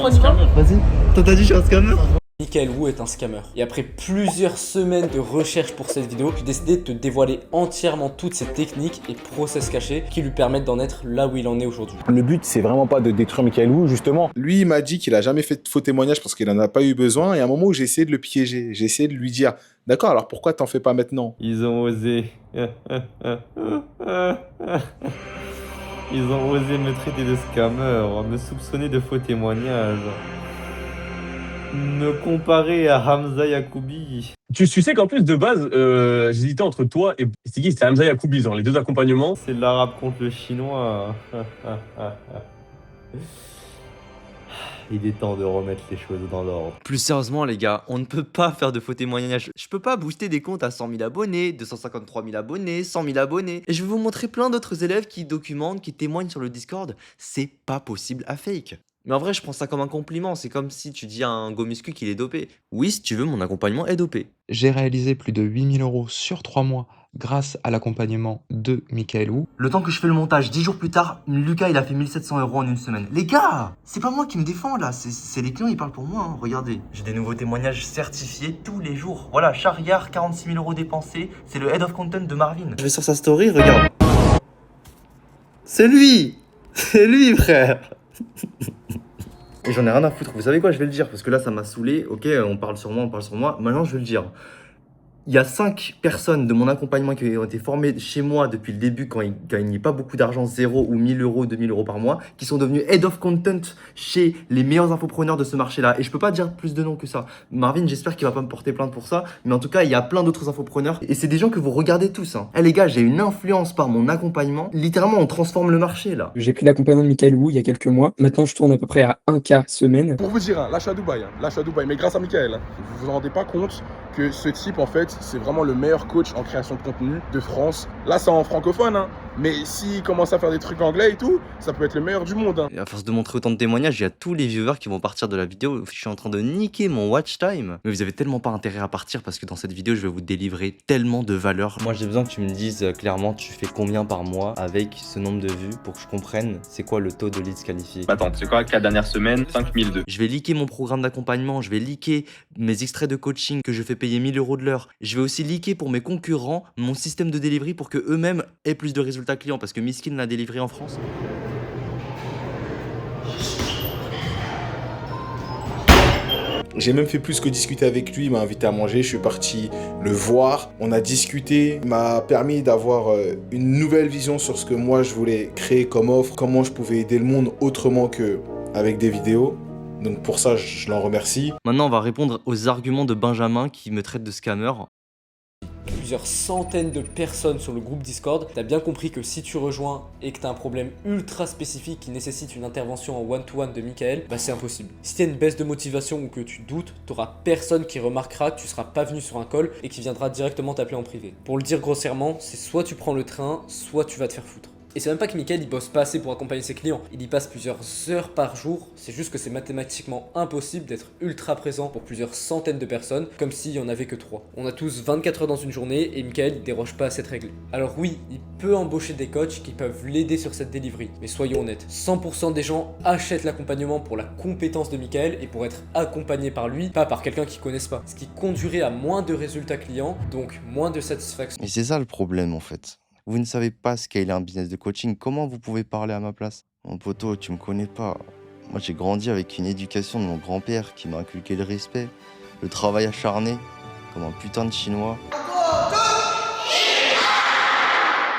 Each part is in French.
Vas-y, toi t'as dit je suis un scammer. Michael Wu est un scammer. Et après plusieurs semaines de recherche pour cette vidéo, j'ai décidé de te dévoiler entièrement toutes ces techniques et process cachés qui lui permettent d'en être là où il en est aujourd'hui. Le but, c'est vraiment pas de détruire Michael Wu, justement. Lui, il m'a dit qu'il a jamais fait de faux témoignages parce qu'il en a pas eu besoin. Et à un moment où j'ai essayé de le piéger, j'ai essayé de lui dire, d'accord, alors pourquoi t'en fais pas maintenant? Ils ont osé. Ils ont osé me traiter de scammer, me soupçonner de faux témoignages, me comparer à Hamza Yacoubi. Tu sais qu'en plus, de base, j'hésitais entre toi et c'est qui? C'était Hamza Yacoubi, genre les deux accompagnements. C'est l'arabe contre le chinois. Il est temps de remettre les choses dans l'ordre. Plus sérieusement les gars, on ne peut pas faire de faux témoignages. Je peux pas booster des comptes à 100 000 abonnés, 253 000 abonnés, 100 000 abonnés. Et je vais vous montrer plein d'autres élèves qui documentent, qui témoignent sur le Discord. C'est pas possible à fake. Mais en vrai, je prends ça comme un compliment. C'est comme si tu dis à un go muscu qu'il est dopé. Oui, si tu veux, mon accompagnement est dopé. J'ai réalisé plus de 8 000 € sur 3 mois grâce à l'accompagnement de Michael Wu. Le temps que je fais le montage, 10 jours plus tard, Lucas il a fait 1700 € en une semaine. Les gars, c'est pas moi qui me défends là, c'est les clients, ils parlent pour moi, hein. Regardez, j'ai des nouveaux témoignages certifiés tous les jours. Voilà, Chariard, 46 000 € dépensés, c'est le head of content de Marvin. Je vais sur sa story, regarde. C'est lui, frère. Et j'en ai rien à foutre, vous savez quoi, je vais le dire, parce que là ça m'a saoulé, ok, on parle sur moi, maintenant je vais le dire. Il y a 5 personnes de mon accompagnement qui ont été formées chez moi depuis le début quand ils gagnaient pas beaucoup d'argent, 0 ou 1000 €, 2000 € par mois, qui sont devenus head of content chez les meilleurs infopreneurs de ce marché-là. Et je peux pas dire plus de noms que ça. Marvin, j'espère qu'il va pas me porter plainte pour ça, mais en tout cas, il y a plein d'autres infopreneurs et c'est des gens que vous regardez tous, hein. Eh les gars, j'ai une influence par mon accompagnement. Littéralement, on transforme le marché là. J'ai pris l'accompagnement de Michael Wu il y a quelques mois. Maintenant, je tourne à peu près à 1K semaine. Pour vous dire, hein, là je suis à Dubaï, mais grâce à Michael. Hein. Vous vous rendez pas compte que ce type, en fait, c'est vraiment le meilleur coach en création de contenu de France. Là, c'est en francophone, hein. Mais s'il commence à faire des trucs anglais et tout, ça peut être le meilleur du monde. Hein. Et à force de montrer autant de témoignages, il y a tous les viewers qui vont partir de la vidéo. Je suis en train de niquer mon watch time. Mais vous avez tellement pas intérêt à partir parce que dans cette vidéo, je vais vous délivrer tellement de valeur. Moi, j'ai besoin que tu me dises clairement, tu fais combien par mois avec ce nombre de vues pour que je comprenne c'est quoi le taux de leads qualifiés. Attends, c'est quoi, 4 dernières semaines, 5002. Je vais liker mon programme d'accompagnement, je vais liker mes extraits de coaching que je fais payer 1000 € de l'heure. Je vais aussi liker pour mes concurrents mon système de delivery pour que eux-mêmes aient plus de résultats clients parce que Miskin l'a délivré en France. J'ai même fait plus que discuter avec lui, il m'a invité à manger, je suis parti le voir, on a discuté, il m'a permis d'avoir une nouvelle vision sur ce que moi je voulais créer comme offre, comment je pouvais aider le monde autrement qu'avec des vidéos. Donc pour ça, je l'en remercie. Maintenant, on va répondre aux arguments de Benjamin qui me traite de scammer. Plusieurs centaines de personnes sur le groupe Discord, t'as bien compris que si tu rejoins et que t'as un problème ultra spécifique qui nécessite une intervention en one-to-one de Michael, bah c'est impossible. Si t'as une baisse de motivation ou que tu doutes, t'auras personne qui remarquera que tu seras pas venu sur un call et qui viendra directement t'appeler en privé. Pour le dire grossièrement, c'est soit tu prends le train, soit tu vas te faire foutre. Et c'est même pas que Michael il bosse pas assez pour accompagner ses clients, il y passe plusieurs heures par jour, c'est juste que c'est mathématiquement impossible d'être ultra présent pour plusieurs centaines de personnes, comme s'il y en avait que 3. On a tous 24 heures dans une journée et Michael il déroge pas à cette règle. Alors oui, il peut embaucher des coachs qui peuvent l'aider sur cette delivery, mais soyons honnêtes, 100% des gens achètent l'accompagnement pour la compétence de Michael et pour être accompagné par lui, pas par quelqu'un qu'ils connaissent pas. Ce qui conduirait à moins de résultats clients, donc moins de satisfaction. Mais c'est ça le problème en fait. Vous ne savez pas scaler un business de coaching, comment vous pouvez parler à ma place? Mon poteau, tu me connais pas. Moi j'ai grandi avec une éducation de mon grand-père qui m'a inculqué le respect, le travail acharné, comme un putain de chinois.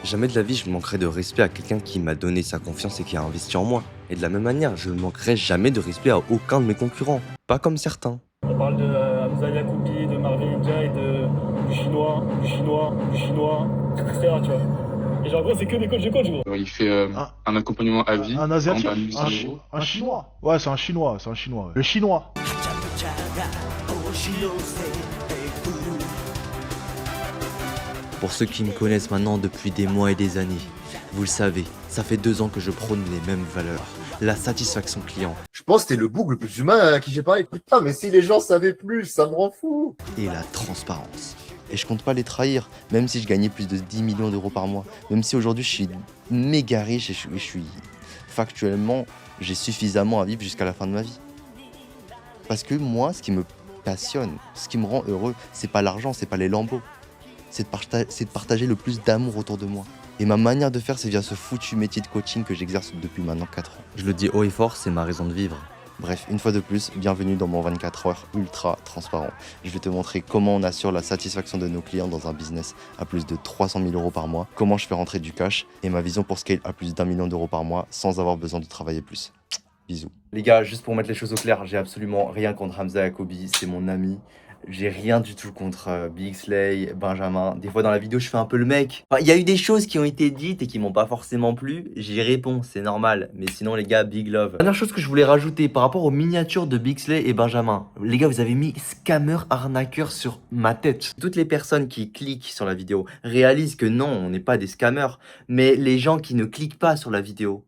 Jamais de la vie je manquerai de respect à quelqu'un qui m'a donné sa confiance et qui a investi en moi. Et de la même manière, je ne manquerai jamais de respect à aucun de mes concurrents, pas comme certains. On parle de Hamza Yacoubi, de Marvin Ninja et du chinois, etc. Tu vois. Et genre, gros, c'est que des coachs de coach, gros. Il fait un accompagnement à vie. Un asiatique, un chinois. Ouais, c'est un chinois, ouais. Le chinois. Pour ceux qui me connaissent maintenant depuis des mois et des années, vous le savez, ça fait 2 ans que je prône les mêmes valeurs. La satisfaction client. Je pense que t'es le bouc le plus humain à qui j'ai parlé. Putain, mais si les gens savaient plus, ça me rend fou. Et la transparence. Et je compte pas les trahir, même si je gagnais plus de 10 millions d'euros par mois. Même si aujourd'hui je suis méga riche et je suis factuellement, j'ai suffisamment à vivre jusqu'à la fin de ma vie. Parce que moi, ce qui me passionne, ce qui me rend heureux, c'est pas l'argent, c'est pas les lambeaux. C'est de partager le plus d'amour autour de moi. Et ma manière de faire, c'est via ce foutu métier de coaching que j'exerce depuis maintenant 4 ans. Je le dis haut et fort, c'est ma raison de vivre. Bref, une fois de plus, bienvenue dans mon 24 heures ultra transparent. Je vais te montrer comment on assure la satisfaction de nos clients dans un business à plus de 300 000 euros par mois, comment je fais rentrer du cash et ma vision pour scale à plus d'1 million d'euros par mois sans avoir besoin de travailler plus. Bisous. Les gars, juste pour mettre les choses au clair, j'ai absolument rien contre Hamza Yacoubi, c'est mon ami. J'ai rien du tout contre Bigsley, Benjamin. Des fois dans la vidéo, je fais un peu le mec. Enfin, il y a eu des choses qui ont été dites et qui m'ont pas forcément plu. J'y réponds, c'est normal. Mais sinon, les gars, big love. Dernière chose que je voulais rajouter par rapport aux miniatures de Bigsley et Benjamin. Les gars, vous avez mis scammer arnaqueur sur ma tête. Toutes les personnes qui cliquent sur la vidéo réalisent que non, on n'est pas des scammers. Mais les gens qui ne cliquent pas sur la vidéo,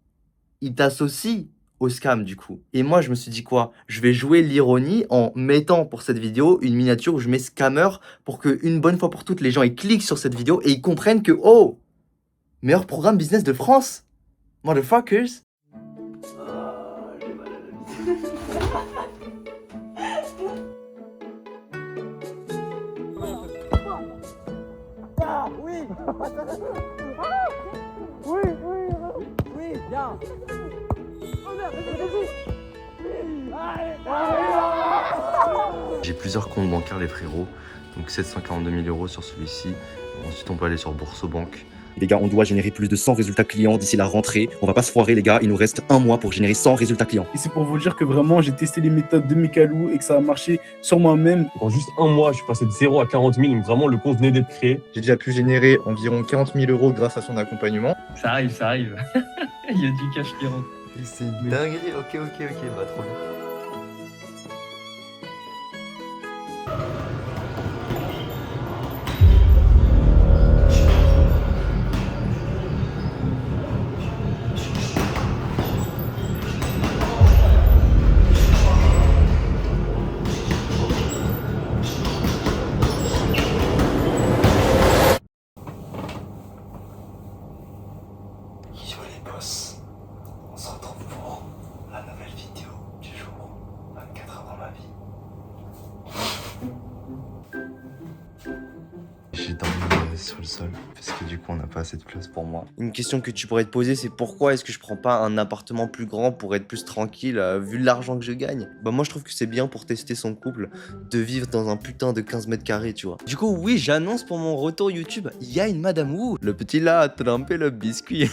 ils t'associent au scam du coup. Et moi je me suis dit quoi? Je vais jouer l'ironie en mettant pour cette vidéo une miniature où je mets scammer pour que une bonne fois pour toutes les gens ils cliquent sur cette vidéo et ils comprennent que oh, meilleur programme business de France, motherfuckers. J'ai plusieurs comptes bancaires les frérots, donc 742 000 euros sur celui-ci. Ensuite on peut aller sur Boursobank. Les gars, on doit générer plus de 100 résultats clients d'ici la rentrée. On va pas se foirer les gars, il nous reste 1 mois pour générer 100 résultats clients. Et c'est pour vous dire que vraiment j'ai testé les méthodes de Michaelou et que ça a marché sur moi-même. En juste un mois, je suis passé de 0 à 40 000, donc vraiment le compte venait d'être créé. J'ai déjà pu générer environ 40 000 euros grâce à son accompagnement. Ça arrive, ça arrive. Il y a du cash qui rentre. C'est une dinguerie, ok, bah trop bien. Yo les boss, on se retrouve pour la nouvelle vidéo du jour, 24 heures dans ma vie. J'ai dormi sur le sol parce que du coup on n'a pas assez de place pour moi. Une question que tu pourrais te poser, c'est pourquoi est-ce que je prends pas un appartement plus grand pour être plus tranquille vu l'argent que je gagne? Bah moi je trouve que c'est bien pour tester son couple de vivre dans un putain de 15 mètres carrés, tu vois. Du coup oui, j'annonce pour mon retour YouTube, il y a une Madame Wu. Le petit là a trempé le biscuit.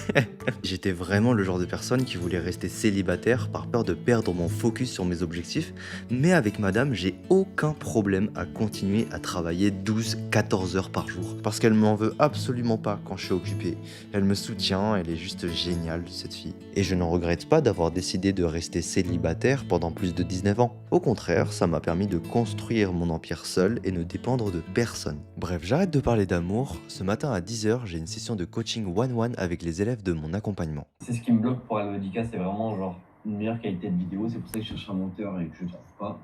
J'étais vraiment le genre de personne qui voulait rester célibataire par peur de perdre mon focus sur mes objectifs, mais avec Madame, j'ai aucun problème à continuer à travailler 12-14 heures par jour parce qu'elle m'en veut absolument pas quand je suis occupé. Elle me soutient, elle est juste géniale cette fille. Et je n'en regrette pas d'avoir décidé de rester célibataire pendant plus de 19 ans. Au contraire, ça m'a permis de construire mon empire seul et ne dépendre de personne. Bref, j'arrête de parler d'amour. Ce matin à 10h, j'ai une session de coaching one-one avec les élèves de mon accompagnement. C'est ce qui me bloque pour Almodica, c'est vraiment genre une meilleure qualité de vidéo. C'est pour ça que je cherche un monteur et que je ne trouve pas.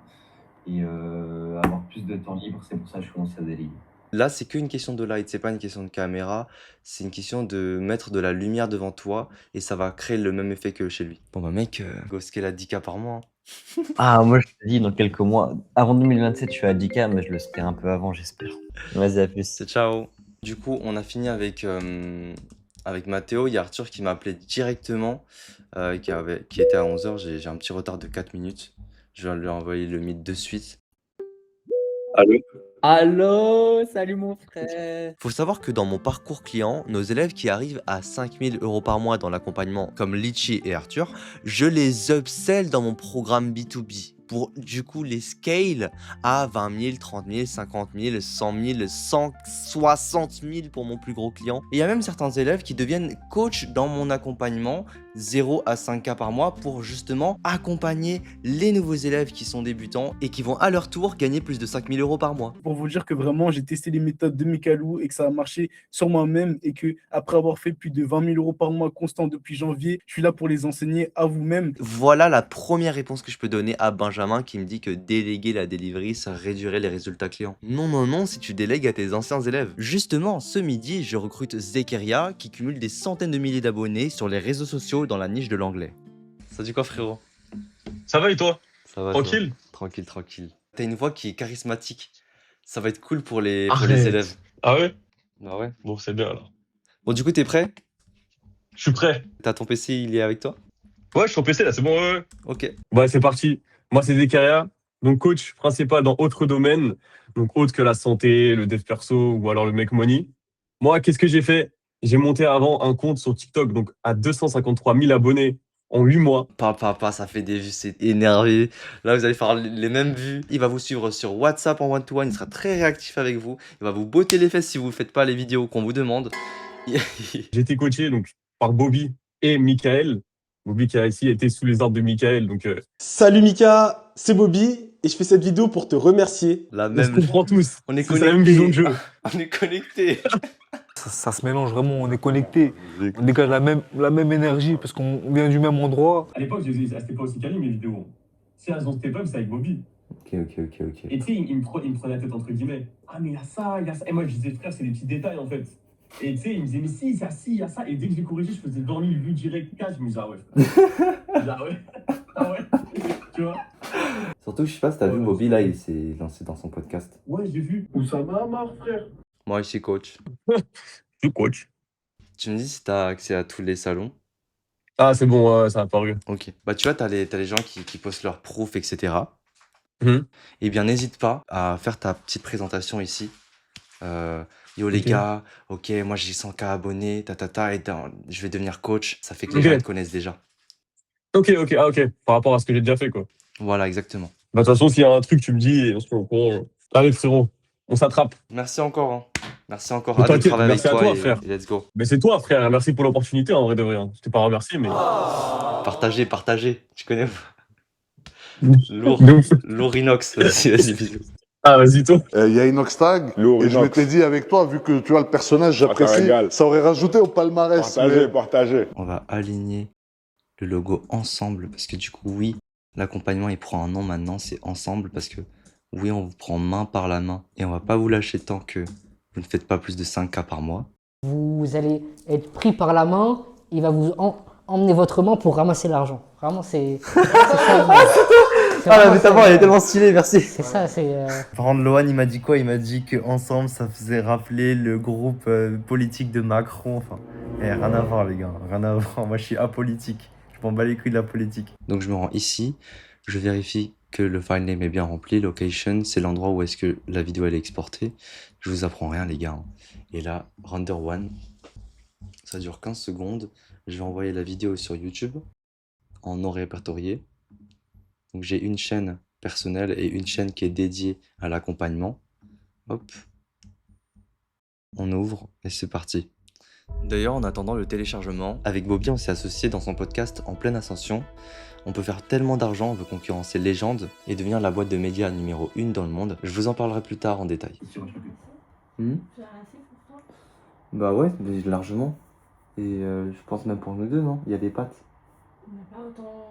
Et avoir plus de temps libre, c'est pour ça que je commence à déléguer. Là, c'est qu'une question de light, c'est pas une question de caméra, c'est une question de mettre de la lumière devant toi et ça va créer le même effet que chez lui. Bon bah mec, go scale à 10K par mois. Ah, moi je te dis, dans quelques mois, avant 2027, je suis à 10K, mais je le serai un peu avant, j'espère. Vas-y, à plus. Ciao. Du coup, on a fini avec Mathéo. Il y a Arthur qui m'a appelé directement, qui était à 11h. J'ai un petit retard de 4 minutes. Je vais lui envoyer le mythe de suite. Allô? Allô, salut mon frère. Faut savoir que dans mon parcours client, nos élèves qui arrivent à 5 000 euros par mois dans l'accompagnement, comme Litchi et Arthur, je les upsell dans mon programme B2B pour du coup les scale à 20 000, 30 000, 50 000, 100 000, 160 000 pour mon plus gros client. Et il y a même certains élèves qui deviennent coach dans mon accompagnement 0 à 5K par mois pour justement accompagner les nouveaux élèves qui sont débutants et qui vont à leur tour gagner plus de 5 000 euros par mois. Pour vous dire que vraiment j'ai testé les méthodes de Michaelou et que ça a marché sur moi-même et que après avoir fait plus de 20 000 euros par mois constant depuis janvier, je suis là pour les enseigner à vous-même. Voilà la première réponse que je peux donner à Benjamin qui me dit que déléguer la delivery, ça réduirait les résultats clients. Non, non, non, si tu délègues à tes anciens élèves. Justement, ce midi, je recrute Zekeria qui cumule des centaines de milliers d'abonnés sur les réseaux sociaux dans la niche de l'anglais. Ça dit quoi frérot? Ça va et toi? Ça va. Tranquille? Tranquille, tranquille. T'as une voix qui est charismatique. Ça va être cool pour les Arrête. élèves. Ah ouais? Ah ouais. Bon, c'est bien alors. Bon, du coup, t'es prêt? Je suis prêt. T'as ton PC, il est avec toi? Ouais, je suis au PC là, c'est bon, ouais. Ok. Bah, c'est parti. Moi, c'est Zekaria, donc coach principal dans autres domaines, donc autre que la santé, le dev perso ou alors le make money. Moi, qu'est-ce que j'ai fait? J'ai monté avant un compte sur TikTok, donc à 253 000 abonnés en 8 mois. Papa, ça fait des vues, c'est énervé. Là, vous allez faire les mêmes vues. Il va vous suivre sur WhatsApp en one-to-one. Il sera très réactif avec vous. Il va vous botter les fesses si vous ne faites pas les vidéos qu'on vous demande. J'ai été coaché donc, par Bobby et Michael. Bobby qui a ici été sous les ordres de Michael. Donc, Salut Mika, c'est Bobby et je fais cette vidéo pour te remercier. on se comprend tous. On est C'est la même vision de jeu. On est connectés. Ça se mélange vraiment, on est connectés, on dégage la même énergie parce qu'on vient du même endroit. À l'époque, c'était pas aussi calme mes vidéos. Si elles ont step up, c'est avec Bobby. Ok. Et tu sais, il me prenait la tête entre guillemets. Ah, mais il y a ça, il y a ça. Et moi, je disais, frère, c'est des petits détails en fait. Et tu sais, il me disait, mais si, il y a ci, il y a ça. Et dès que je l'ai corrigé, je faisais dormir, vue direct, cash. Je me disais, ah ouais. Ah ouais. Ah ouais. Tu vois? Surtout, je sais pas si t'as vu Bobby, là, il s'est lancé dans son podcast. Ouais, j'ai vu. Où ça m'a marre, frère. Moi, ici, coach. Je suis coach. Tu me dis si t'as accès à tous les salons? Ah, c'est bon, ça a paru. Ok. Bah, tu vois, t'as les gens qui postent leurs profs, etc. Mhm. Eh bien, n'hésite pas à faire ta petite présentation ici. Yo les Ok. gars, ok, moi j'ai 100K abonnés, et je vais devenir coach. Ça fait que les Ok. gens te connaissent déjà. Ok. Par rapport à ce que j'ai déjà fait, quoi. Voilà, exactement. Bah, de toute façon, s'il y a un truc, tu me dis et on se tient au courant. Allez, frérot, on s'attrape. Merci encore. Hein. Merci encore. Mais Hâte de t'inquiète, travailler avec merci à toi toi, frère. et let's go. Mais c'est toi, frère. Merci pour l'opportunité, en vrai de vrai. Hein. Je t'ai pas remercié, mais. Partagez. Tu connais Lourd. Lourd inox. Vas-y, bisous. Ah, vas-y, toi. Il y a Inox Tag, et je m'étais dit avec toi, vu que tu as le personnage, j'apprécie, ça aurait rajouté au palmarès. Partagez. On va aligner le logo ensemble parce que du coup, oui, l'accompagnement il prend un nom maintenant, c'est ensemble parce que oui, on vous prend main par la main et on va pas vous lâcher tant que vous ne faites pas plus de 5K par mois. Vous allez être pris par la main, il va vous emmener votre main pour ramasser l'argent. Vraiment, c'est ça. Ah, la métaphore, elle est tellement stylée, merci. C'est ça, c'est. Par contre, Lohan, il m'a dit quoi? Il m'a dit qu'ensemble, ça faisait rappeler le groupe politique de Macron. Enfin, rien à voir, les gars, rien à voir. Moi, je suis apolitique. Je m'en bats les couilles de la politique. Donc je me rends ici, je vérifie que le file name est bien rempli. Location, c'est l'endroit où est-ce que la vidéo elle est exportée. Je vous apprends rien, les gars. Et là, render one, ça dure 15 secondes. Je vais envoyer la vidéo sur YouTube en non répertorié. Donc j'ai une chaîne personnelle et une chaîne qui est dédiée à l'accompagnement. Hop. On ouvre et c'est parti. D'ailleurs, en attendant le téléchargement, avec Bobby, on s'est associé dans son podcast En Pleine Ascension. On peut faire tellement d'argent, on veut concurrencer Légende et devenir la boîte de médias numéro 1 dans le monde. Je vous en parlerai plus tard en détail. Bah ouais, largement. Et je pense même pour nous deux, non? Il y a des pâtes. On n'a pas autant.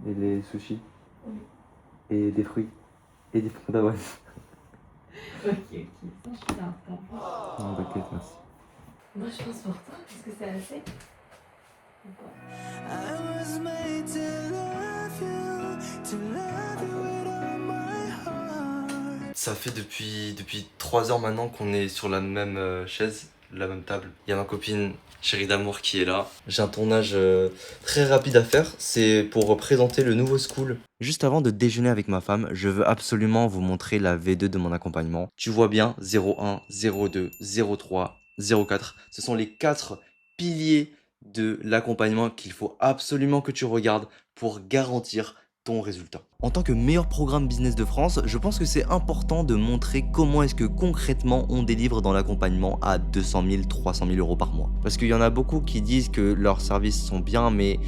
Et les sushis. Oui. Et des fruits. Et des fruits d'avoine. Ok, ça je suis d'accord. Non, t'inquiète, merci. Moi je pense pour toi, parce que c'est assez. Ça fait depuis 3 heures maintenant qu'on est sur la même chaise, la même table. Il y a ma copine chérie d'amour qui est là. J'ai un tournage très rapide à faire, c'est pour présenter le nouveau school. Juste avant de déjeuner avec ma femme, je veux absolument vous montrer la V2 de mon accompagnement. Tu vois bien 01, 02, 03, 04. Ce sont les 4 piliers de l'accompagnement qu'il faut absolument que tu regardes pour garantir ton résultat. En tant que meilleur programme business de France, je pense que c'est important de montrer comment est-ce que concrètement on délivre dans l'accompagnement à 200 000, 300 000 euros par mois. Parce qu'il y en a beaucoup qui disent que leurs services sont bien, mais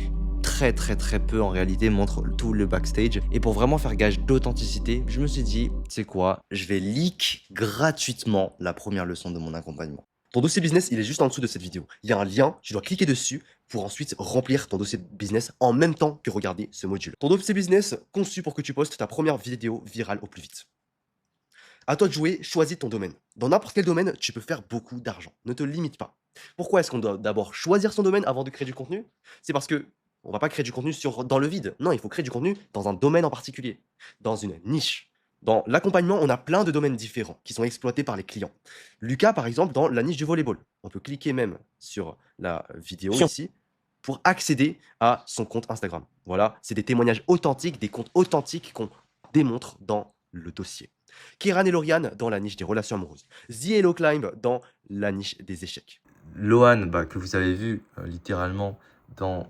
très peu en réalité montrent tout le backstage. Et pour vraiment faire gage d'authenticité, je me suis dit, c'est quoi? Je vais leak gratuitement la première leçon de mon accompagnement. Ton dossier business, il est juste en dessous de cette vidéo. Il y a un lien, tu dois cliquer dessus pour ensuite remplir ton dossier business en même temps que regarder ce module. Ton dossier business conçu pour que tu postes ta première vidéo virale au plus vite. À toi de jouer, choisis ton domaine. Dans n'importe quel domaine, tu peux faire beaucoup d'argent. Ne te limite pas. Pourquoi est-ce qu'on doit d'abord choisir son domaine avant de créer du contenu? C'est parce que On va pas créer du contenu dans le vide. Non, il faut créer du contenu dans un domaine en particulier, dans une niche. Dans l'accompagnement, on a plein de domaines différents qui sont exploités par les clients. Lucas, par exemple, dans la niche du volleyball. On peut cliquer même sur la vidéo ici pour accéder à son compte Instagram. Voilà, c'est des témoignages authentiques, des comptes authentiques qu'on démontre dans le dossier. Kieran et Lauriane dans la niche des relations amoureuses. The Hello Climb dans la niche des échecs. Lohan, que vous avez vu littéralement dans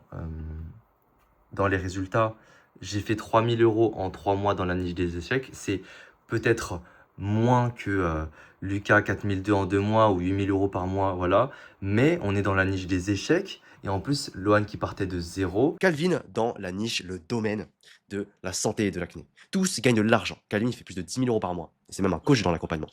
les résultats, j'ai fait 3000 € en 3 mois dans la niche des échecs. C'est peut-être moins que Lucas, 4002 en 2 mois ou 8000 € par mois, voilà. Mais on est dans la niche des échecs. Et en plus, Lohan qui partait de 0. Calvin dans la niche, le domaine de la santé et de l'acné. Tous gagnent de l'argent. Calvin, il fait plus de 10 000 € par mois. C'est même un coach dans l'accompagnement.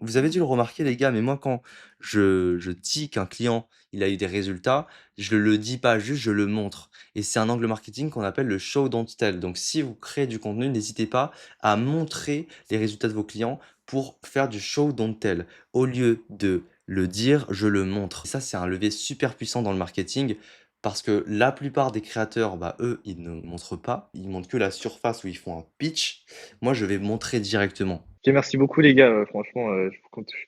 Vous avez dû le remarquer, les gars, mais moi, quand je dis qu'un client il a eu des résultats, je le dis pas juste, je le montre. Et c'est un angle marketing qu'on appelle le show don't tell. Donc, si vous créez du contenu, n'hésitez pas à montrer les résultats de vos clients pour faire du show don't tell. Au lieu de le dire, je le montre. Et ça, c'est un levier super puissant dans le marketing. Parce que la plupart des créateurs, eux, ils ne montrent pas. Ils montrent que la surface où ils font un pitch. Moi, je vais montrer directement. Ok, merci beaucoup les gars, franchement, je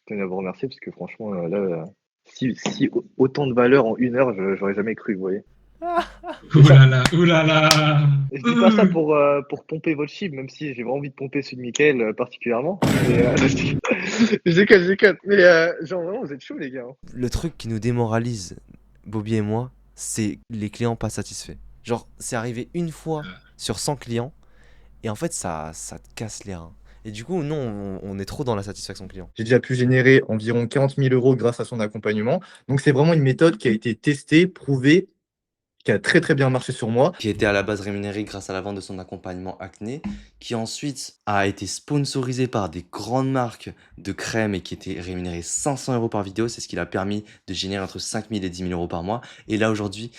tenais à vous remercier parce que franchement, là, si autant de valeur en 1 heure, j'aurais jamais cru, vous voyez. Oulala, oulala. Et je dis pas ça pour pomper votre chiffre, même si j'ai vraiment envie de pomper celui de Mickaël particulièrement. Mais, je déconne. Mais genre vraiment, vous êtes chaud les gars. Le truc qui nous démoralise, Bobby et moi, c'est les clients pas satisfaits. Genre, c'est arrivé une fois sur 100 clients et en fait, ça te casse les reins. Et du coup, nous, on est trop dans la satisfaction client. J'ai déjà pu générer environ 40 000 € grâce à son accompagnement. Donc c'est vraiment une méthode qui a été testée, prouvée, qui a très très bien marché sur moi. Qui était à la base rémunéré grâce à la vente de son accompagnement acné, qui ensuite a été sponsorisé par des grandes marques de crème et qui était rémunéré 500 € par vidéo. C'est ce qui l'a permis de générer entre 5 000 et 10 000 € par mois. Et là aujourd'hui,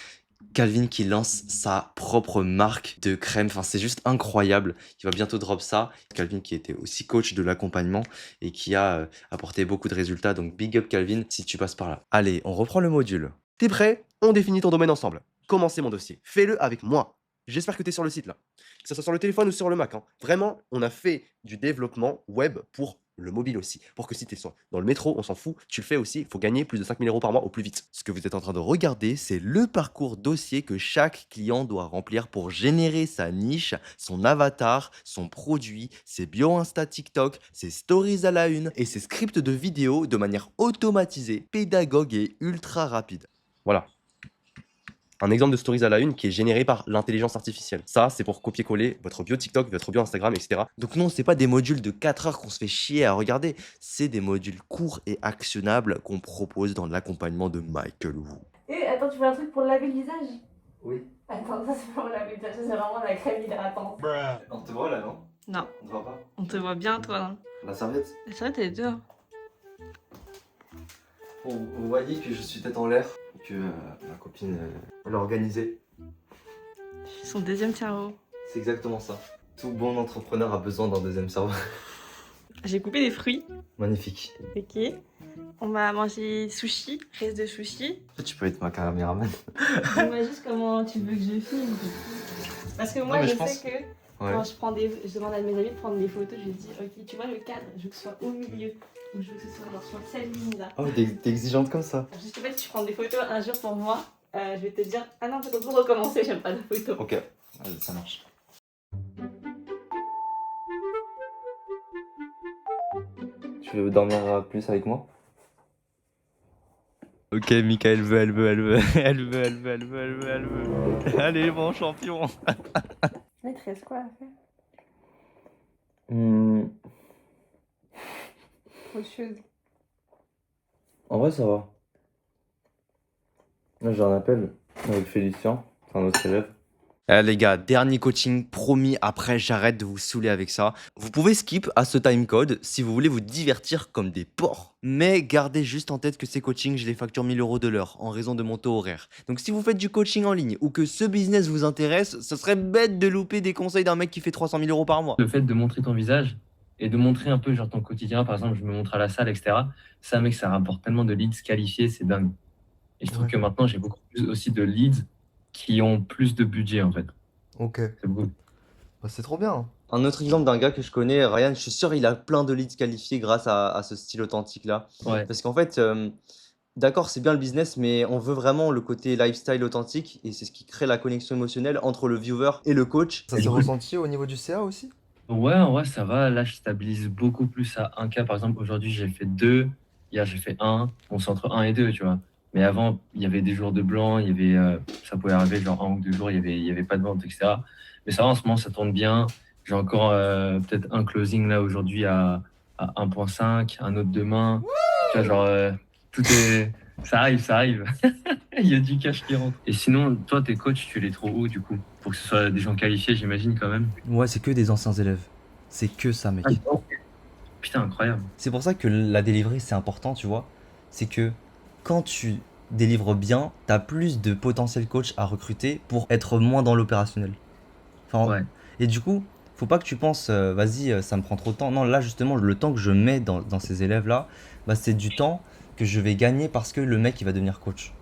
Calvin qui lance sa propre marque de crème, enfin c'est juste incroyable, il va bientôt drop ça. Calvin qui était aussi coach de l'accompagnement et qui a apporté beaucoup de résultats, donc big up Calvin si tu passes par là. Allez, on reprend le module. T'es prêt? On définit ton domaine ensemble. Commencez mon dossier, fais-le avec moi. J'espère que t'es sur le site là, que ce soit sur le téléphone ou sur le Mac. Vraiment, on a fait du développement web pour le mobile aussi, pour que si t'es dans le métro, on s'en fout, tu le fais aussi, il faut gagner plus de 5 000 € par mois au plus vite. Ce que vous êtes en train de regarder, c'est le parcours dossier que chaque client doit remplir pour générer sa niche, son avatar, son produit, ses bio Insta TikTok, ses stories à la une et ses scripts de vidéo de manière automatisée, pédagogue et ultra rapide. Voilà. Un exemple de stories à la une qui est généré par l'intelligence artificielle. Ça, c'est pour copier-coller votre bio TikTok, votre bio Instagram, etc. Donc non, c'est pas des modules de 4 heures qu'on se fait chier à regarder. C'est des modules courts et actionnables qu'on propose dans l'accompagnement de Michael Wu. Et attends, tu fais un truc pour laver le visage? Oui. Attends, ça c'est pas pour laver le visage, ça c'est vraiment la crème hydratante. On te voit là, non? Non. On te voit pas? On te voit bien, toi. Hein. La serviette? La serviette, elle est dehors. Bon, vous voyez que je suis tête en l'air, que ma copine l'a organisé. Je suis son deuxième cerveau. C'est exactement ça. Tout bon entrepreneur a besoin d'un deuxième cerveau. J'ai coupé des fruits. Magnifique. Ok. On va manger sushi, reste de sushi. Tu peux être ma caméraman. Dis-moi juste comment tu veux que je filme. Parce que moi, je sais que quand je demande à mes amis de prendre des photos, je dis ok, tu vois le cadre, je veux que ce soit au milieu. Ou je veux que ce soit genre sur cette ligne là. Oh, t'es exigeante comme ça. Juste en fait, si tu prends des photos un jour pour moi, je vais te dire ah non, peut-être pour recommencer, j'aime pas la photo. Ok, allez, ça marche. Tu veux dormir plus avec moi? Ok, Mickaël veut, elle veut. Allez, mon champion. Mais il te reste quoi à faire? Autre chose. En vrai, ça va. Là, j'ai un appel avec Félicien, c'est un autre élève. Les gars, dernier coaching promis, après j'arrête de vous saouler avec ça. Vous pouvez skip à ce timecode si vous voulez vous divertir comme des porcs. Mais gardez juste en tête que ces coachings, je les facture 1000 € de l'heure en raison de mon taux horaire. Donc si vous faites du coaching en ligne ou que ce business vous intéresse, ce serait bête de louper des conseils d'un mec qui fait 300 000 € par mois. Le fait de montrer ton visage et de montrer un peu genre ton quotidien, par exemple je me montre à la salle, etc. Ça mec, ça rapporte tellement de leads qualifiés, c'est dingue. Et je trouve que maintenant j'ai beaucoup plus aussi de leads qui ont plus de budget en fait. Ok. C'est beaucoup. Bah, c'est trop bien, hein. Un autre exemple d'un gars que je connais, Ryan, je suis sûr il a plein de leads qualifiés grâce à ce style authentique-là. Ouais. Parce qu'en fait, d'accord, c'est bien le business, mais on veut vraiment le côté lifestyle authentique et c'est ce qui crée la connexion émotionnelle entre le viewer et le coach. Ça Et s'est du coup- ressenti au niveau du CA aussi? Ouais, en vrai, ça va. Là, je stabilise beaucoup plus à 1K. Par exemple, aujourd'hui, j'ai fait 2. Hier, j'ai fait 1. Bon, c'est entre 1 et 2, tu vois. Mais avant, il y avait des jours de blanc. Il y avait, ça pouvait arriver, genre 1 ou 2 jours, il y avait pas de vente, etc. Mais ça va, en ce moment, ça tourne bien. J'ai encore peut-être un closing là aujourd'hui à 1,5, un autre demain. Tu vois, genre, tout est. Ça arrive, ça arrive. Il y a du cash qui rentre. Et sinon, toi, tes coachs, tu les trouves où, du coup? Pour que ce soit des gens qualifiés, j'imagine, quand même. Ouais, c'est que des anciens élèves. C'est que ça, mec. Putain, incroyable. C'est pour ça que la delivery, c'est important, tu vois. C'est que quand tu délivres bien, t'as plus de potentiel coach à recruter pour être moins dans l'opérationnel. Enfin, Ouais. Et du coup, faut pas que tu penses, vas-y, ça me prend trop de temps. Non, là, justement, le temps que je mets dans ces élèves-là, bah, c'est du temps que je vais gagner parce que le mec, il va devenir coach.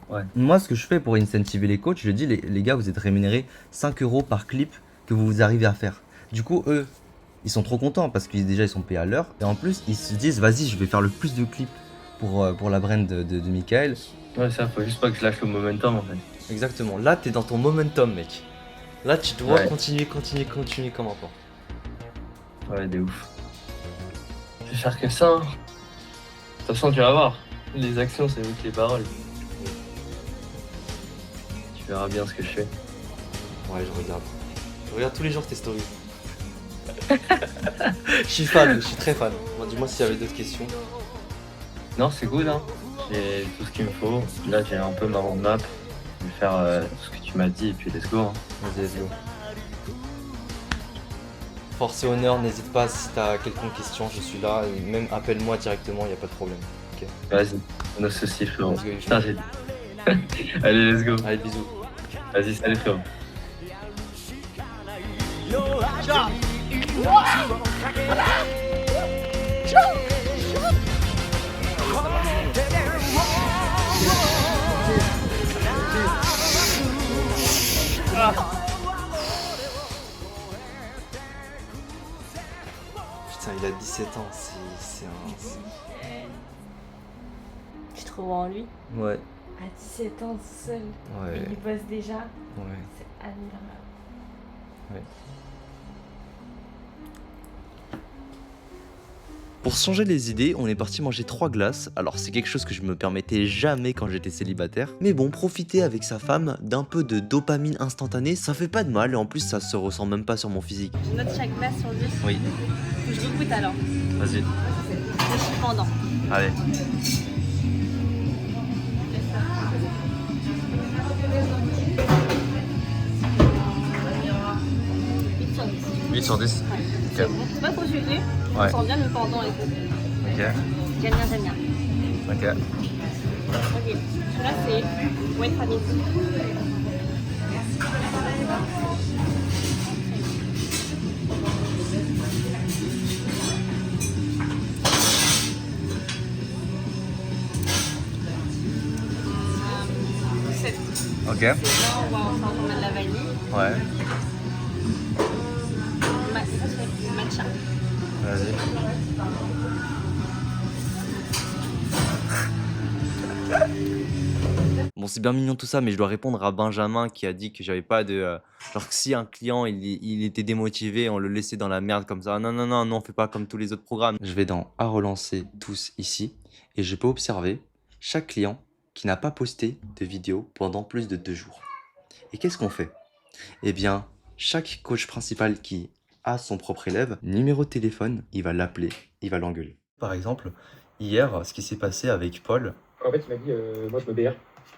Ouais. Moi, ce que je fais pour incentiver les coachs, je dis, les gars, vous êtes rémunérés 5 € par clip que vous arrivez à faire. Du coup, eux, ils sont trop contents parce qu'ils déjà ils sont payés à l'heure. Et en plus, ils se disent, vas-y, je vais faire le plus de clips pour la brand de Michael. Ouais, ça, faut juste pas que je lâche le momentum, en fait. Exactement. Là, t'es dans ton momentum, mec. Là, tu dois Ouais. continuer comme un porc. Ouais, de ouf. Je vais faire que ça. Hein. De toute façon, tu vas voir. Les actions, c'est mieux que les paroles. Tu verras bien ce que je fais. Ouais, je regarde. Je regarde tous les jours tes stories. Je suis fan, je suis très fan. Bon, dis-moi s'il y avait d'autres questions. Non, c'est good, hein. J'ai tout ce qu'il me faut. Là, j'ai un peu ma roadmap. Je vais faire tout ce que tu m'as dit et puis let's go. Hein. Vas-y, let's go. Force et honneur, n'hésite pas si t'as quelconque question, je suis là. Et même appelle-moi directement, y a pas de problème. Ok. Vas-y, on a ceci, frérot. Let's go. Putain, j'ai... Allez, let's go. Allez, bisous. Vas-y, salut, frérot. Putain, il a 17 ans, c'est un... Tu trouves en lui? Ouais, À 17 ans tout seul. Ouais. Il bosse déjà. ouais, C'est admirable. ouais. Pour changer les idées, on est parti manger 3 glaces. Alors c'est quelque chose que je me permettais jamais quand j'étais célibataire. Mais bon, profiter avec sa femme d'un peu de dopamine instantanée, ça fait pas de mal et en plus ça se ressent même pas sur mon physique. Je note chaque glace sur 10. Oui, Faut que je goûte alors. vas-y. Je suis pendant. Allez. Sur 10. 8 sur 10. C'est bon. C'est pas trop sucré. Ouais. On sent bien le pendant et tout. Ok, J'aime bien, j'aime bien. ok. Ok. Celui-là c'est White Rabbit. Ok. Là, on va encore mettre de la vanille. Ouais, Ça c'est matcha. vas-y. Bon, c'est bien mignon tout ça, mais je dois répondre à Benjamin qui a dit que j'avais pas de. Genre que si un client il était démotivé, on le laissait dans la merde comme ça. Non, non, non, non, on fait pas comme tous les autres programmes. Je vais dans à relancer tous ici et je peux observer chaque client qui n'a pas posté de vidéo pendant plus de 2 jours. Et qu'est-ce qu'on fait? Eh bien, chaque coach principal qui a son propre élève, numéro de téléphone, il va l'appeler, il va l'engueuler. Par exemple, hier, ce qui s'est passé avec Paul. En fait, il m'a dit, moi je me BR.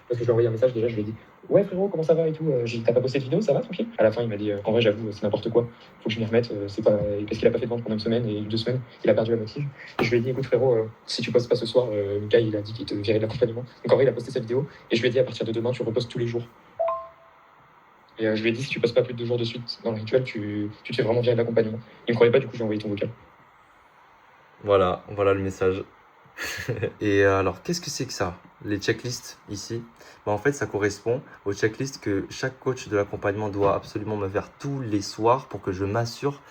Parce que je lui ai envoyé un message déjà, je lui ai dit, ouais frérot, comment ça va et tout, t'as pas posté de vidéo, ça va, tranquille? À la fin, il m'a dit, en vrai, j'avoue, c'est n'importe quoi, faut que je m'y remette, c'est pas. Parce qu'il a pas fait de vente pendant une semaine et 2 semaines, il a perdu la motive. Et je lui ai dit, écoute frérot, si tu postes pas ce soir, Mika, il a dit qu'il te virait de l'accompagnement. Donc en vrai, il a posté sa vidéo et je lui ai dit, à partir de demain, tu repostes tous les jours. Et je lui ai dit, si tu passes pas plus de 2 jours de suite dans le rituel, tu te fais vraiment virer de l'accompagnement. Il me croyait pas, du coup, j'ai envoyé ton vocal. Voilà, voilà le message. Et alors, qu'est-ce que c'est que ça? Les checklists ici, bah, en fait, ça correspond aux checklists que chaque coach de l'accompagnement doit absolument me faire tous les soirs pour que je m'assure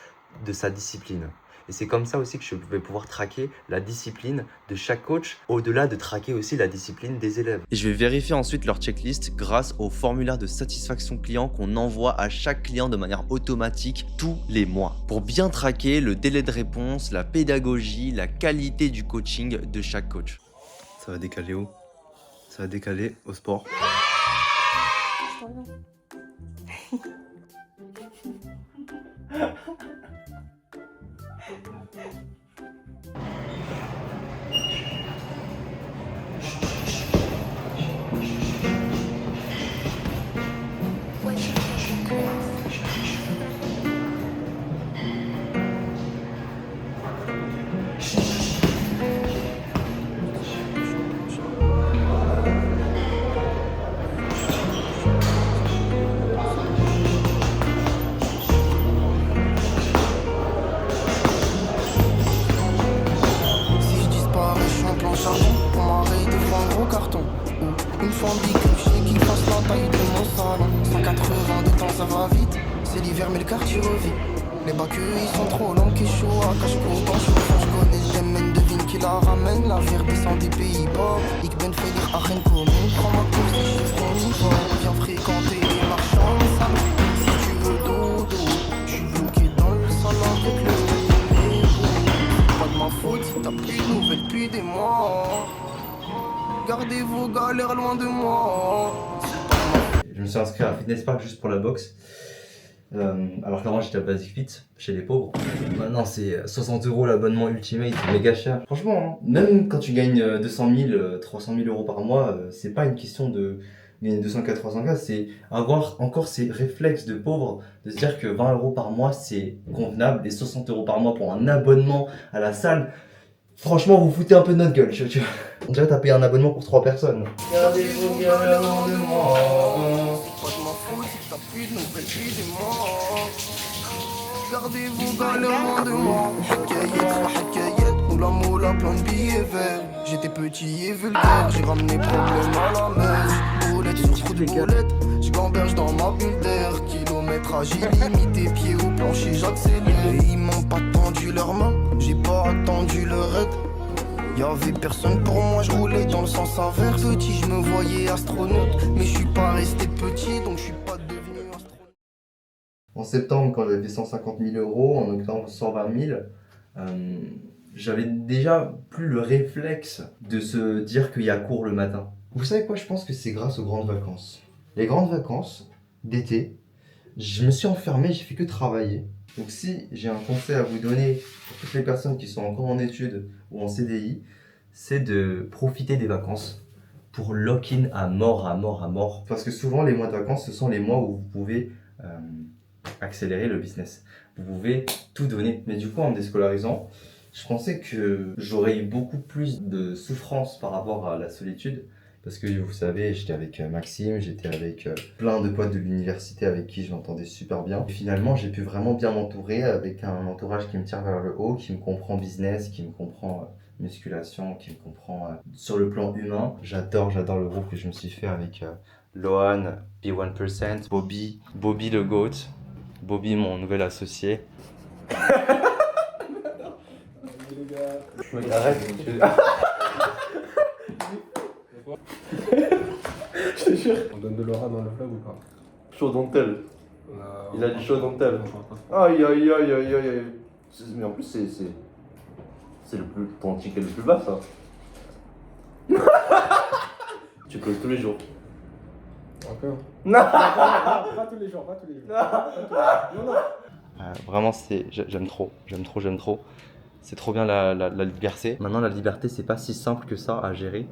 de sa discipline. Et c'est comme ça aussi que je vais pouvoir traquer la discipline de chaque coach, au-delà de traquer aussi la discipline des élèves. Et je vais vérifier ensuite leur checklist grâce au formulaire de satisfaction client qu'on envoie à chaque client de manière automatique tous les mois. Pour bien traquer le délai de réponse, la pédagogie, la qualité du coaching de chaque coach. Ça va décaler où? Ça va décaler au sport. Une fondue cruchée qui passe la taille de mon salon. 180 de temps ça va vite. C'est l'hiver mais le quartier revit. Les bacs ils sont trop longs qui chaud à cache-cou dans chauffant. Je connais le domaine, devine qui la ramène. La vie descend des Pays-Bas. Ik ben faillir à rien commune. Prends ma course et chiffre on y va. Viens fréquenter les marchands de salon. Si tu veux dodo, je suis bloqué dans le salon avec le numéro. Pas de ma faute si t'as plus de nouvelles depuis des mois. Gardez vos galères loin de moi. Je me suis inscrit à Fitness Park juste pour la boxe. Alors qu'avant j'étais à Basic Fit chez les pauvres. Maintenant c'est 60 € l'abonnement Ultimate, méga cher. Franchement, hein, même quand tu gagnes 200 000, 300 000 € par mois, c'est pas une question de gagner 200-300K, c'est avoir encore ces réflexes de pauvre, de se dire que 20 € par mois c'est convenable et 60 € par mois pour un abonnement à la salle. Franchement, vous foutez un peu de notre gueule. On dirait que t'as payé un abonnement pour 3 personnes. Gardez vos galères loin de moi. Pas de ma faute si t'as plus de nouvelles depuis des mois. Gardez vos galères loin de moi. Hikayet, moula moula, plein de billets verts. J'étais petit et vulgaire, j'ai ramené problème à la messe. Boulette sur trou de boulette, je gamberge dans ma bulle d'air. Kilométrage illimité, pieds au plancher, j'accélère. Et ils m'ont pas tendu leurs mains, j'ai pas attendu leur aide. Y'avait personne pour moi, je roulais dans le sens inverse. Petit, je me voyais astronaute, mais je suis pas resté petit, donc je suis pas devenu astronaute. En septembre, quand j'avais 150 000 €, en octobre 120 000, j'avais déjà plus le réflexe de se dire qu'il y a cours le matin. Vous savez quoi, je pense que c'est grâce aux grandes vacances. Les grandes vacances d'été, je me suis enfermé, j'ai fait que travailler. Donc si j'ai un conseil à vous donner pour toutes les personnes qui sont encore en études ou en CDI, c'est de profiter des vacances pour lock-in à mort, à mort, à mort. Parce que souvent les mois de vacances, ce sont les mois où vous pouvez accélérer le business. Vous pouvez tout donner. Mais du coup, en me déscolarisant, je pensais que j'aurais eu beaucoup plus de souffrance par rapport à la solitude. Parce que vous savez, j'étais avec Maxime, j'étais avec plein de potes de l'université avec qui je m'entendais super bien. Et finalement, j'ai pu vraiment bien m'entourer avec un entourage qui me tire vers le haut, qui me comprend business, qui me comprend musculation, qui me comprend sur le plan humain. J'adore le groupe que je me suis fait avec Lohan, B1%, Bobby le GOAT, Bobby mon nouvel associé. Arrête, je te jure. On donne de l'aura dans le vlog ou pas? Show don't tell. Il a dit show don't tell. Aïe aïe aïe aïe aïe. Mais en plus c'est le plus, ton ticket le plus bas ça. Tu closes tous les jours. Encore? Non, pas tous les jours, pas tous les jours. Non. Vraiment j'aime trop. C'est trop bien la liberté. Maintenant la liberté c'est pas si simple que ça à gérer.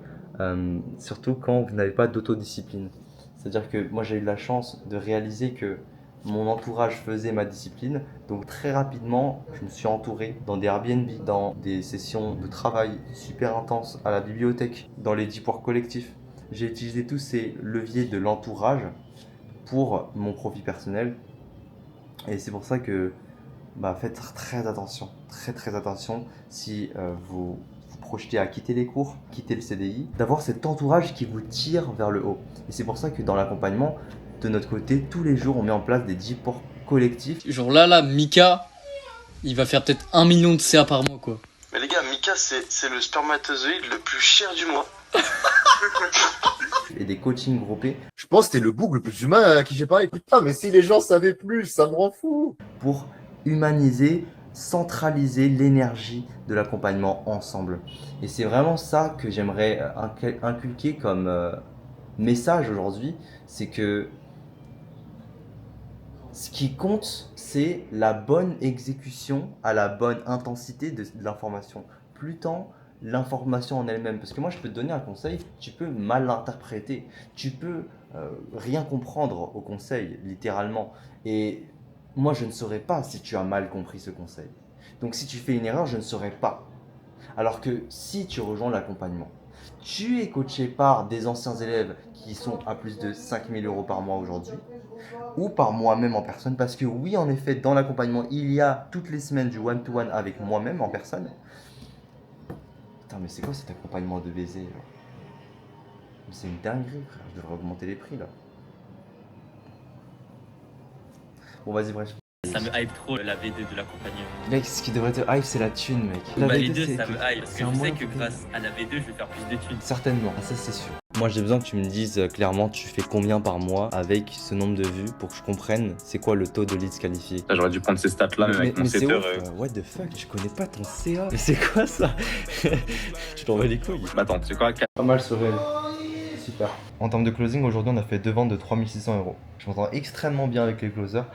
Surtout quand vous n'avez pas d'autodiscipline. C'est-à-dire que moi j'ai eu la chance de réaliser que mon entourage faisait ma discipline. Donc très rapidement, je me suis entouré dans des Airbnb, dans des sessions de travail super intenses, à la bibliothèque, dans les deep work collectifs. J'ai utilisé tous ces leviers de l'entourage pour mon profit personnel. Et c'est pour ça que faites très attention si vous projeter à quitter les cours, quitter le CDI, d'avoir cet entourage qui vous tire vers le haut. Et c'est pour ça que dans l'accompagnement, de notre côté, tous les jours, on met en place des J-ports collectifs. Genre là, Mika, il va faire peut-être 1 million de CA par mois, quoi. Mais les gars, Mika, c'est le spermatozoïde le plus cher du mois. Et des coachings groupés. Je pense que t'es le bouc le plus humain à qui j'ai parlé. Putain, mais si les gens savaient plus, ça me rend fou. Pour humaniser, centraliser l'énergie de l'accompagnement ensemble. Et c'est vraiment ça que j'aimerais inculquer comme message aujourd'hui, c'est que ce qui compte, c'est la bonne exécution à la bonne intensité de l'information, plus tant l'information en elle-même. Parce que moi, je peux te donner un conseil, tu peux mal l'interpréter, tu peux rien comprendre au conseil, littéralement. Et moi, je ne saurais pas si tu as mal compris ce conseil. Donc, si tu fais une erreur, je ne saurais pas. Alors que si tu rejoins l'accompagnement, tu es coaché par des anciens élèves qui sont à plus de 5 000 € par mois aujourd'hui, ou par moi-même en personne, parce que oui, en effet, dans l'accompagnement, il y a toutes les semaines du one-to-one avec moi-même en personne. Putain, mais c'est quoi cet accompagnement de baiser là? C'est une dinguerie, frère, je devrais augmenter les prix là. Bon, vas-y, bref. Ça me hype trop la V2 de l'accompagnement. Mec, ce qui devrait te hype, c'est la thune, mec. La Bah, les V2, deux, ça me hype, parce que je sais que moyen grâce à la V2, je vais faire plus de thunes. Certainement, ça c'est sûr. Moi j'ai besoin que tu me dises clairement tu fais combien par mois avec ce nombre de vues pour que je comprenne c'est quoi le taux de leads qualifiés. J'aurais dû prendre ces stats là mais avec mon c'est setter. ouf, what the fuck, je connais pas ton CA. Mais c'est quoi ça? Tu t'en vas les couilles. Bah attends, c'est quoi? Pas mal ce rêve. Super. En termes de closing, aujourd'hui on a fait 2 ventes de 3 600 €. Je m'entends extrêmement bien avec les closers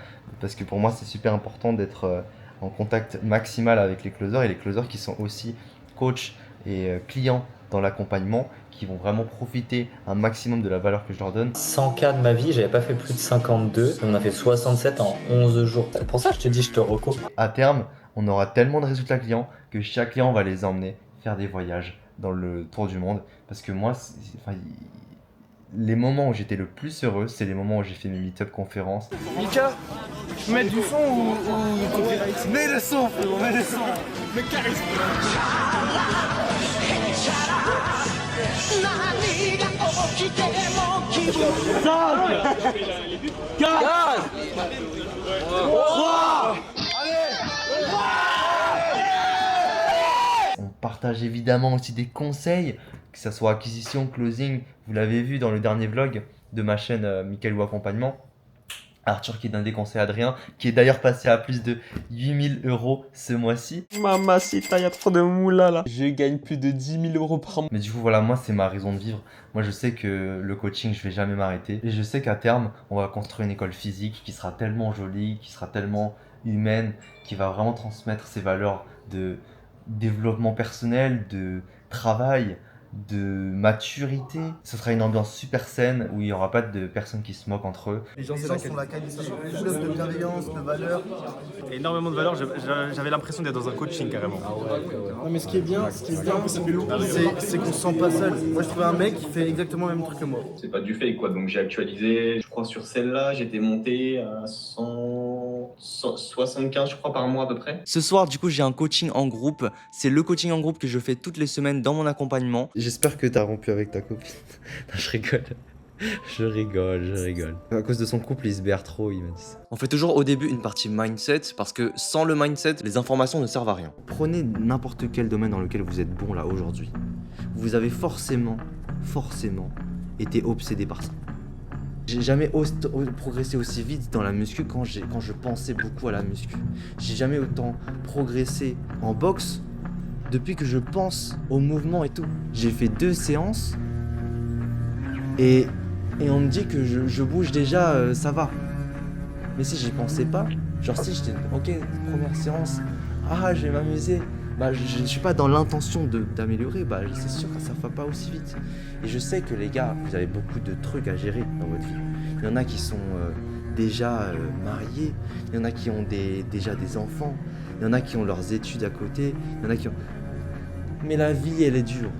parce que pour moi c'est super important d'être en contact maximal avec les closers et les closers qui sont aussi coach et clients dans l'accompagnement, qui vont vraiment profiter un maximum de la valeur que je leur donne. 100K de ma vie, j'avais pas fait plus de 52, on a fait 67 en 11 jours. C'est pour ça que je te dis, je te reco. À terme, on aura tellement de résultats clients que chaque client va les emmener faire des voyages dans le tour du monde. Parce que moi, les moments où j'étais le plus heureux, c'est les moments où j'ai fait mes meet-up conférences. Mika, tu mets du son ou copyright? Mets le son, frérot, mets le son. Mais charisme. On partage évidemment aussi des conseils, que ce soit acquisition, closing. Vous l'avez vu dans le dernier vlog de ma chaîne Mickaël Accompagnement. Arthur qui donne des conseils à Adrien, qui est d'ailleurs passé à plus de 8 000 € ce mois-ci. Mamacita, il y a trop de moula là. Je gagne plus de 10 000 € par mois. Mais du coup, voilà, moi, c'est ma raison de vivre. Moi, je sais que le coaching, je vais jamais m'arrêter. Et je sais qu'à terme, on va construire une école physique qui sera tellement jolie, qui sera tellement humaine, qui va vraiment transmettre ces valeurs de développement personnel, de travail, de maturité. Ce sera une ambiance super saine où il n'y aura pas de personnes qui se moquent entre eux. Les gens sont la qualité, de bienveillance, de valeur. Énormément de valeur, j'avais l'impression d'être dans un coaching carrément. Non mais ce qui est bien, c'est qu'on se sent pas seul. Moi je trouvais un mec qui fait exactement le même truc que moi. C'est pas du fake quoi, donc j'ai actualisé. Je crois sur celle-là, j'étais monté à 175 je crois par mois à peu près. Ce soir, du coup, j'ai un coaching en groupe. C'est le coaching en groupe que je fais toutes les semaines dans mon accompagnement. J'espère que t'as rompu avec ta copine. Non, je rigole. Je rigole. À cause de son couple, il se berre trop, il m'a dit ça. On fait toujours au début une partie mindset, parce que sans le mindset, les informations ne servent à rien. Prenez n'importe quel domaine dans lequel vous êtes bon là aujourd'hui. Vous avez forcément été obsédé par ça. J'ai jamais progressé aussi vite dans la muscu quand je pensais beaucoup à la muscu. J'ai jamais autant progressé en boxe depuis que je pense au mouvement et tout. J'ai fait 2 séances et on me dit que je bouge déjà, ça va. Mais si j'y pensais pas, genre si j'étais ok, première séance, je vais m'amuser. Bah je ne suis pas dans l'intention d'améliorer, bah c'est sûr que ça va pas aussi vite. Et je sais que les gars, vous avez beaucoup de trucs à gérer dans votre vie. Il y en a qui sont déjà mariés, il y en a qui ont déjà des enfants, il y en a qui ont leurs études à côté, il y en a qui ont... Mais la vie, elle est dure.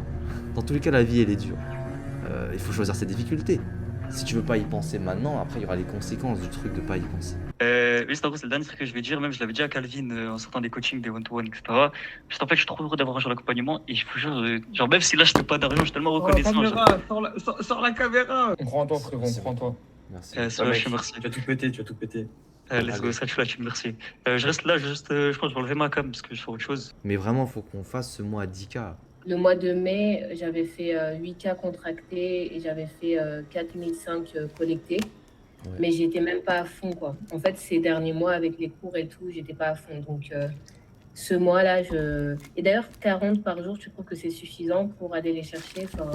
Dans tous les cas, la vie, elle est dure. Il faut choisir ses difficultés. Si tu veux pas y penser maintenant, après il y aura les conséquences du truc de pas y penser. Juste en gros, c'est le dernier truc que je vais dire. Même, je l'avais dit à Calvin en sortant des coachings, des one-to-one, etc. Juste en fait, je suis trop heureux d'avoir un genre d'accompagnement. Et je vous jure, genre, même si là, je n'ai pas d'argent, je suis tellement reconnaissant. Sors la caméra. On croit en toi, frérot, on croit en toi. Merci. C'est vrai, je suis merci. Tu as tout pété, tu as tout pété. Let's go, ça tu l'as, merci. Je reste là, je pense que je vais enlever ma cam parce que je fais autre chose. Mais vraiment, faut qu'on fasse ce mois à 10K. Le mois de mai, j'avais fait 8K contractés et j'avais fait 4005 collectés. Ouais. Mais j'étais même pas à fond, quoi. En fait, ces derniers mois, avec les cours et tout, j'étais pas à fond. Donc, ce mois-là, je... Et d'ailleurs, 40 par jour, tu trouves que c'est suffisant pour aller les chercher enfin...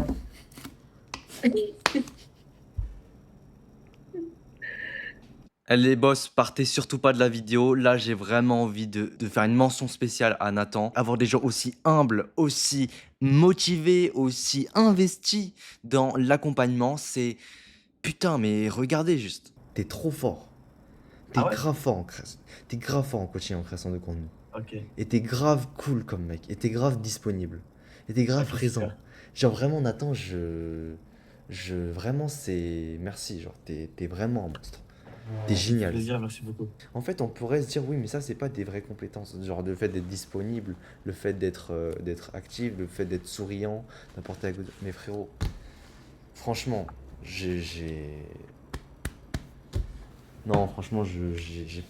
Les boss, partez surtout pas de la vidéo. Là, j'ai vraiment envie de faire une mention spéciale à Nathan. Avoir des gens aussi humbles, aussi motivés, aussi investis dans l'accompagnement, c'est... Putain, mais regardez juste. T'es trop fort. T'es grave fort en création. T'es grave fort en coaching, en création de contenu. Ok. Et t'es grave cool comme mec. Et t'es grave disponible. Et t'es grave présent. Super. Genre vraiment, Nathan, vraiment, c'est... Merci, genre, t'es vraiment un monstre. T'es génial. Plaisir, merci beaucoup. En fait, on pourrait se dire, oui, mais ça, c'est pas des vraies compétences. Genre, le fait d'être disponible, le fait d'être actif, le fait d'être souriant, d'apporter à côté. Mais frérot, franchement, non, franchement, T'es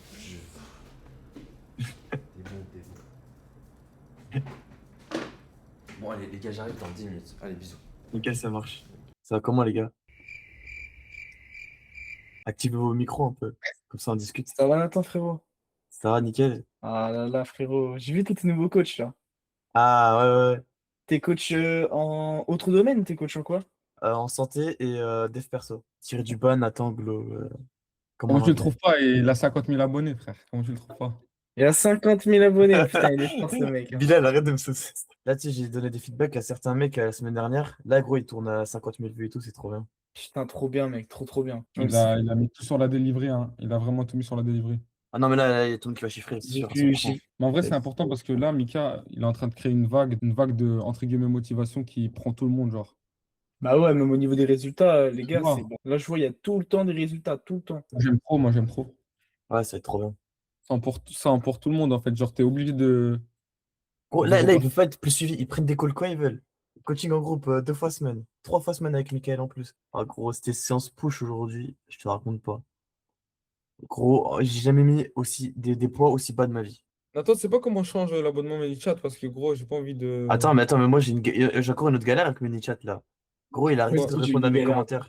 bon. Bon, allez, les gars, j'arrive dans 10 minutes. Allez, bisous. Ok, ça marche. Ça va comment, les gars? Activez vos micros un peu, comme ça on discute. Ça va, Nathan, frérot? Ça va, nickel? Ah là là, frérot. J'ai vu tes nouveaux coachs, là. Ah, ouais. T'es coach en autre domaine? T'es coach en quoi? En santé et dev perso. Tiré du bas, Nathan Glo. Comment tu le trouves pas? Il a 50 000 abonnés, frère. Comment tu le trouves pas? Il a 50 000 abonnés. Putain, il est fort, ce mec. Hein. Bilal, arrête de me saucer. Là, tu sais, j'ai donné des feedbacks à certains mecs la semaine dernière. Là, gros, il tourne à 50 000 vues et tout, c'est trop bien. Putain, trop bien, mec. Trop bien. Il a mis tout sur la délivrée. Hein. Il a vraiment tout mis sur la délivrée. Ah non, mais là, il y a tout le monde qui va chiffrer, c'est sûr. Mais en vrai, c'est important parce que là, Mika, il est en train de créer une vague de, entre guillemets, motivation qui prend tout le monde, genre. Bah ouais, même au niveau des résultats, les gars, c'est bon. Là, je vois, il y a tout le temps des résultats, tout le temps. Moi, j'aime trop. Ouais, ça va être trop bien. Ça emporte tout le monde, en fait. Genre, t'es obligé de... Gros, là, ils peuvent pas être plus suivis. Ils prennent des calls quand ils veulent. Coaching en groupe 2 fois semaine. 3 fois semaine avec Mickaël en plus. Ah, gros, c'était séance push aujourd'hui. Je te raconte pas. Gros, j'ai jamais mis aussi des poids aussi bas de ma vie. Attends, tu sais pas comment je change l'abonnement ManyChat parce que gros, j'ai pas envie de. Attends, mais moi j'ai encore une autre galère avec ManyChat là. Gros, il arrête de répondre à mes commentaires.